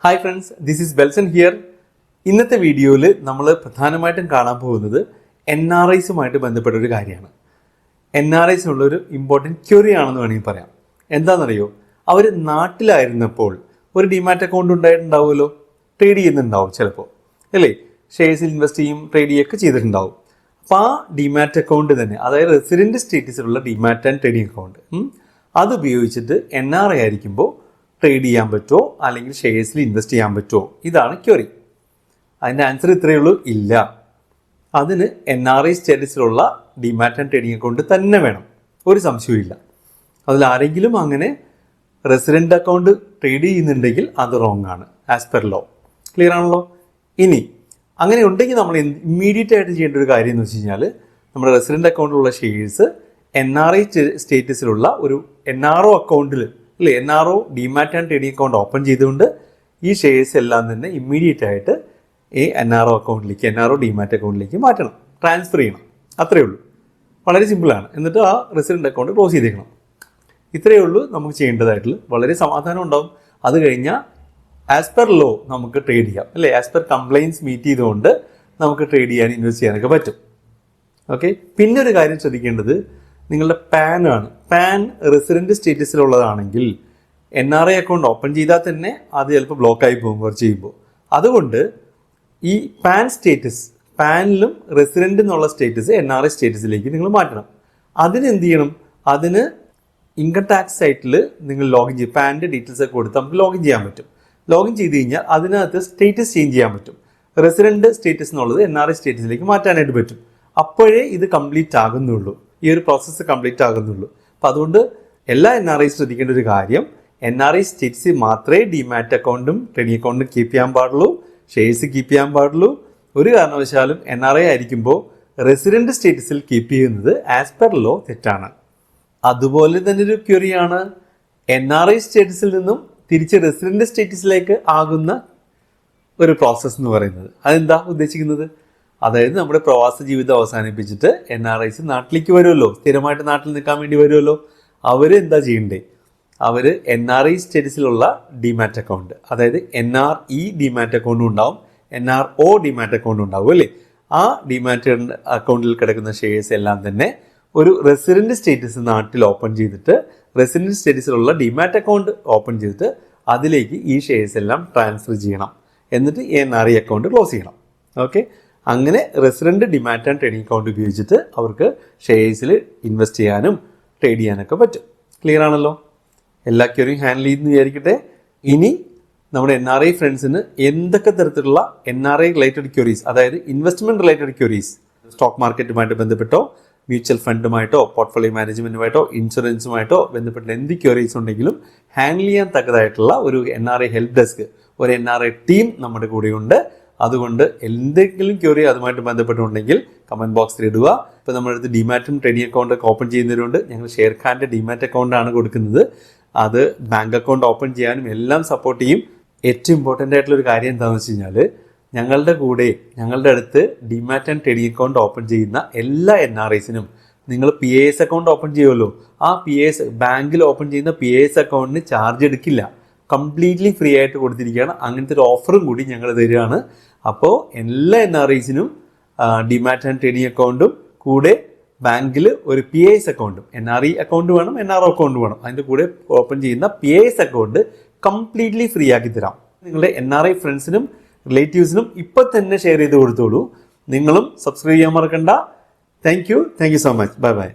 Hi friends, this is Belsen here. ഇന്നത്തെ വീഡിയോയിൽ നമ്മൾ പ്രധാനമായിട്ടും കാണാൻ പോകുന്നത് NRIസുമായിട്ട് ബന്ധപ്പെട്ട ഒരു കാര്യമാണ്. NRIs ഉള്ളൊരു ഇമ്പോർട്ടൻറ്റ് ക്വറി ആണെന്ന് വേണമെങ്കിൽ പറയാം. എന്താണെന്നറിയോ, അവർ നാട്ടിലായിരുന്നപ്പോൾ ഒരു ഡിമാറ്റ് അക്കൗണ്ട് ഉണ്ടായിട്ടുണ്ടാവുമല്ലോ, ട്രേഡ് ചെയ്യുന്നുണ്ടാവും ചിലപ്പോൾ, അല്ലേ? ഷെയർസിൽ ഇൻവെസ്റ്റ് ചെയ്യും, ട്രേഡ് ചെയ്യുകയൊക്കെ ചെയ്തിട്ടുണ്ടാവും. അപ്പോൾ ആ ഡിമാറ്റ് അക്കൗണ്ട് തന്നെ, അതായത് റെസിഡൻറ്റ് സ്റ്റേറ്റസിലുള്ള ഡിമാറ്റ് ആൻഡ് ട്രേഡിംഗ് അക്കൗണ്ട്, അത് ഉപയോഗിച്ചിട്ട് NRI ആയിരിക്കുമ്പോൾ ട്രേഡ് ചെയ്യാൻ പറ്റുമോ അല്ലെങ്കിൽ ഷെയർസിൽ ഇൻവെസ്റ്റ് ചെയ്യാൻ പറ്റുമോ? ഇതാണ് ക്വറി. അതിൻ്റെ ആൻസർ ഇത്രയേ ഉള്ളൂ, ഇല്ല. അതിന് NRI സ്റ്റാറ്റസിലുള്ള ഡിമാറ്റ് ആൻഡ് ട്രേഡിംഗ് അക്കൗണ്ട് തന്നെ വേണം, ഒരു സംശയവും ഇല്ല. അതിൽ ആരെങ്കിലും അങ്ങനെ റെസിഡൻ്റ് അക്കൗണ്ട് ട്രേഡ് ചെയ്യുന്നുണ്ടെങ്കിൽ അത് റോങ് ആണ്, ആസ് പെർ ലോ. ക്ലിയർ ആണല്ലോ? ഇനി അങ്ങനെ ഉണ്ടെങ്കിൽ നമ്മൾ ഇമ്മീഡിയറ്റ് ആയിട്ട് ചെയ്യേണ്ട ഒരു കാര്യം എന്ന് വെച്ച് കഴിഞ്ഞാൽ, നമ്മുടെ റെസിഡൻ്റ് അക്കൗണ്ടിലുള്ള ഷെയർസ് NRI സ്റ്റേറ്റസിലുള്ള ഒരു NRO അക്കൗണ്ടിൽ, അല്ലേ, NRO demat and trading account open ചെയ്തുകൊണ്ട് ഈ ഷെയർസ് എല്ലാം തന്നെ ഇമ്മീഡിയറ്റ് ആയിട്ട് ഈ NRO അക്കൗണ്ടിലേക്ക്, NRO ഡിമാറ്റ് അക്കൗണ്ടിലേക്ക് മാറ്റണം, ട്രാൻസ്ഫർ ചെയ്യണം. അത്രയേ ഉള്ളൂ, വളരെ സിമ്പിളാണ്. എന്നിട്ട് ആ റെസിഡൻ്റ് അക്കൗണ്ട് ക്ലോസ് ചെയ്തേക്കണം. ഇത്രയേ ഉള്ളൂ നമുക്ക് ചെയ്യേണ്ടതായിട്ടുള്ള. വളരെ സമാധാനം ഉണ്ടാവും. അത് കഴിഞ്ഞാൽ ആസ് പെർ ലോ നമുക്ക് ട്രേഡ് ചെയ്യാം, അല്ലേ? ആസ് പെർ കംപ്ലൈൻസ് മീറ്റ് ചെയ്തുകൊണ്ട് നമുക്ക് ട്രേഡ് ചെയ്യാൻ, ഇൻവെസ്റ്റ് ചെയ്യാനൊക്കെ പറ്റും. ഓക്കെ. പിന്നെ ഒരു കാര്യം ശ്രദ്ധിക്കേണ്ടത് നിങ്ങളുടെ പാൻ ആണ്. പാൻ റെസിഡൻറ്റ് സ്റ്റേറ്റസിലുള്ളതാണെങ്കിൽ NRI അക്കൗണ്ട് ഓപ്പൺ ചെയ്താൽ തന്നെ അത് ചിലപ്പോൾ ബ്ലോക്കായി പോകും കുറച്ച് ചെയ്യുമ്പോൾ. അതുകൊണ്ട് ഈ പാൻ സ്റ്റേറ്റസ്, പാനിലും റെസിഡൻ്റ് എന്നുള്ള സ്റ്റേറ്റസ് NRI സ്റ്റേറ്റസിലേക്ക് നിങ്ങൾ മാറ്റണം. അതിന് എന്ത് ചെയ്യണം? അതിന് ഇൻകം ടാക്സ് സൈറ്റിൽ നിങ്ങൾ ലോഗിൻ ചെയ്യും. പാനിൻ്റെ ഡീറ്റെയിൽസ് ഒക്കെ കൊടുത്ത് നമുക്ക് ലോഗിൻ ചെയ്യാൻ പറ്റും. ലോഗിൻ ചെയ്ത് കഴിഞ്ഞാൽ അതിനകത്ത് സ്റ്റേറ്റസ് ചേഞ്ച് ചെയ്യാൻ പറ്റും. റെസിഡൻറ്റ് സ്റ്റേറ്റസ് എന്നുള്ളത് NRI സ്റ്റേറ്റസിലേക്ക് മാറ്റാനായിട്ട് പറ്റും. അപ്പോഴേ ഇത് കംപ്ലീറ്റ് ആകുന്നുള്ളൂ, ഈ ഒരു പ്രോസസ്സ് കംപ്ലീറ്റ് ആകുന്നുള്ളൂ. അപ്പോൾ അതുകൊണ്ട് എല്ലാ NRI ശ്രദ്ധിക്കേണ്ട ഒരു കാര്യം, NRI സ്റ്റേറ്റസിൽ മാത്രമേ ഡിമാറ്റ് അക്കൗണ്ടും ട്രേഡിംഗ് അക്കൗണ്ടും കീപ്പ് ചെയ്യാൻ പാടുള്ളൂ, ഷെയർസ് കീപ്പ് ചെയ്യാൻ പാടുള്ളൂ. ഒരു കാരണവശാലും NRI ആയിരിക്കുമ്പോൾ റെസിഡൻറ്റ് സ്റ്റേറ്റസിൽ കീപ്പ് ചെയ്യുന്നത് ആസ് പെർ ലോ തെറ്റാണ്. അതുപോലെ തന്നെ ഒരു ക്വറിയാണ് NRI സ്റ്റേറ്റസിൽ നിന്നും തിരിച്ച് റെസിഡൻറ്റ് സ്റ്റേറ്റസിലേക്ക് ആകുന്ന ഒരു പ്രോസസ്സ് എന്ന് പറയുന്നത്. അതെന്താ ഉദ്ദേശിക്കുന്നത്? അതായത് നമ്മുടെ പ്രവാസ ജീവിതം അവസാനിപ്പിച്ചിട്ട് NRIs നാട്ടിലേക്ക് വരുമല്ലോ, സ്ഥിരമായിട്ട് നാട്ടിൽ നിൽക്കാൻ വേണ്ടി വരുമല്ലോ. അവർ എന്താ ചെയ്യണ്ടേ? അവർ NRI സ്റ്റേറ്റസിലുള്ള ഡിമാറ്റ് അക്കൗണ്ട്, അതായത് NRE ഡിമാറ്റ് അക്കൗണ്ടും ഉണ്ടാവും, NRO ഡിമാറ്റ് അക്കൗണ്ടും ഉണ്ടാവും, അല്ലേ? ആ ഡിമാറ്റ് അക്കൗണ്ടിൽ കിടക്കുന്ന ഷെയർസ് എല്ലാം തന്നെ ഒരു റെസിഡൻറ്റ് സ്റ്റേറ്റസ് നാട്ടിൽ ഓപ്പൺ ചെയ്തിട്ട്, റെസിഡൻറ്റ് സ്റ്റേറ്റസിലുള്ള ഡിമാറ്റ് അക്കൗണ്ട് ഓപ്പൺ ചെയ്തിട്ട് അതിലേക്ക് ഈ ഷെയർസ് എല്ലാം ട്രാൻസ്ഫർ ചെയ്യണം. എന്നിട്ട് ഈ NRI അക്കൗണ്ട് ക്ലോസ് ചെയ്യണം. ഓക്കെ. അങ്ങനെ resident demat and trading account ഉപയോഗിച്ചിട്ട് അവർക്ക് ഷെയർസിൽ ഇൻവെസ്റ്റ് ചെയ്യാനും ട്രേഡ് ചെയ്യാനൊക്കെ പറ്റും. ക്ലിയർ ആണല്ലോ? എല്ലാ ക്വറിയും ഹാൻഡിൽ ചെയ്യുന്നു വിചാരിക്കട്ടെ. ഇനി നമ്മുടെ NRI ഫ്രണ്ട്സിന് എന്തൊക്കെ തരത്തിലുള്ള NRI റിലേറ്റഡ് ക്വറീസ്, അതായത് ഇൻവെസ്റ്റ്മെൻറ്റ് റിലേറ്റഡ് ക്വറീസ്, സ്റ്റോക്ക് മാർക്കറ്റുമായിട്ട് ബന്ധപ്പെട്ടോ മ്യൂച്വൽ ഫണ്ടുമായിട്ടോ പോർട്ട്ഫോളിയോ മാനേജ്മെൻറ്റുമായിട്ടോ ഇൻഷുറൻസുമായിട്ടോ ബന്ധപ്പെട്ട എന്ത് ക്വറീസ് ഉണ്ടെങ്കിലും ഹാൻഡിൽ ചെയ്യാൻ തക്കതായിട്ടുള്ള ഒരു NRI ഹെൽപ്പ് ഡെസ്ക്, ഒരു NRI ടീം നമ്മുടെ കൂടെയുണ്ട്. അതുകൊണ്ട് എന്തെങ്കിലും ക്വറി അതുമായിട്ട് ബന്ധപ്പെട്ടുണ്ടെങ്കിൽ കമൻറ്റ് ബോക്സിൽ ഇടുക. ഇപ്പോൾ നമ്മുടെ അടുത്ത് ഡിമാറ്റും ട്രേഡിംഗ് അക്കൗണ്ടൊക്കെ ഓപ്പൺ ചെയ്യുന്നതിനുണ്ട്. ഞങ്ങൾ ഷെയർഖാൻ്റെ ഡിമാറ്റ് അക്കൗണ്ടാണ് കൊടുക്കുന്നത്. അത് ബാങ്ക് അക്കൗണ്ട് ഓപ്പൺ ചെയ്യാനും എല്ലാം സപ്പോർട്ട് ചെയ്യും. ഏറ്റവും ഇമ്പോർട്ടൻ്റ് ആയിട്ടുള്ളൊരു കാര്യം എന്താണെന്ന് വെച്ച് കഴിഞ്ഞാൽ, ഞങ്ങളുടെ കൂടെ, ഞങ്ങളുടെ അടുത്ത് demat and trading account open ചെയ്യുന്ന എല്ലാ NRIസിനും നിങ്ങൾ PAS അക്കൗണ്ട് ഓപ്പൺ ചെയ്യുമല്ലോ, ആ PAS ബാങ്കിൽ ഓപ്പൺ ചെയ്യുന്ന PAS അക്കൗണ്ടിന് ചാർജ് എടുക്കില്ല, കംപ്ലീറ്റ്ലി ഫ്രീ ആയിട്ട് കൊടുത്തിരിക്കുകയാണ്. അങ്ങനത്തെ ഒരു ഓഫറും കൂടി ഞങ്ങൾ തരികയാണ്. അപ്പോൾ എല്ലാ NRIസിനും ഡിമാറ്റ് ആൻഡ് ട്രേഡിംഗ് അക്കൗണ്ടും കൂടെ ബാങ്കിൽ ഒരു PAS അക്കൗണ്ടും, NRI അക്കൗണ്ട് വേണം, NRO അക്കൗണ്ട് വേണം, അതിൻ്റെ കൂടെ ഓപ്പൺ ചെയ്യുന്ന PAS അക്കൗണ്ട് കംപ്ലീറ്റ്ലി ഫ്രീ ആക്കി തരാം. നിങ്ങളുടെ NRI ഫ്രണ്ട്സിനും റിലേറ്റീവ്സിനും ഇപ്പം തന്നെ ഷെയർ ചെയ്ത് കൊടുത്തോളൂ. നിങ്ങളും സബ്സ്ക്രൈബ് ചെയ്യാൻ മറക്കണ്ട. Thank you so much. Bye bye.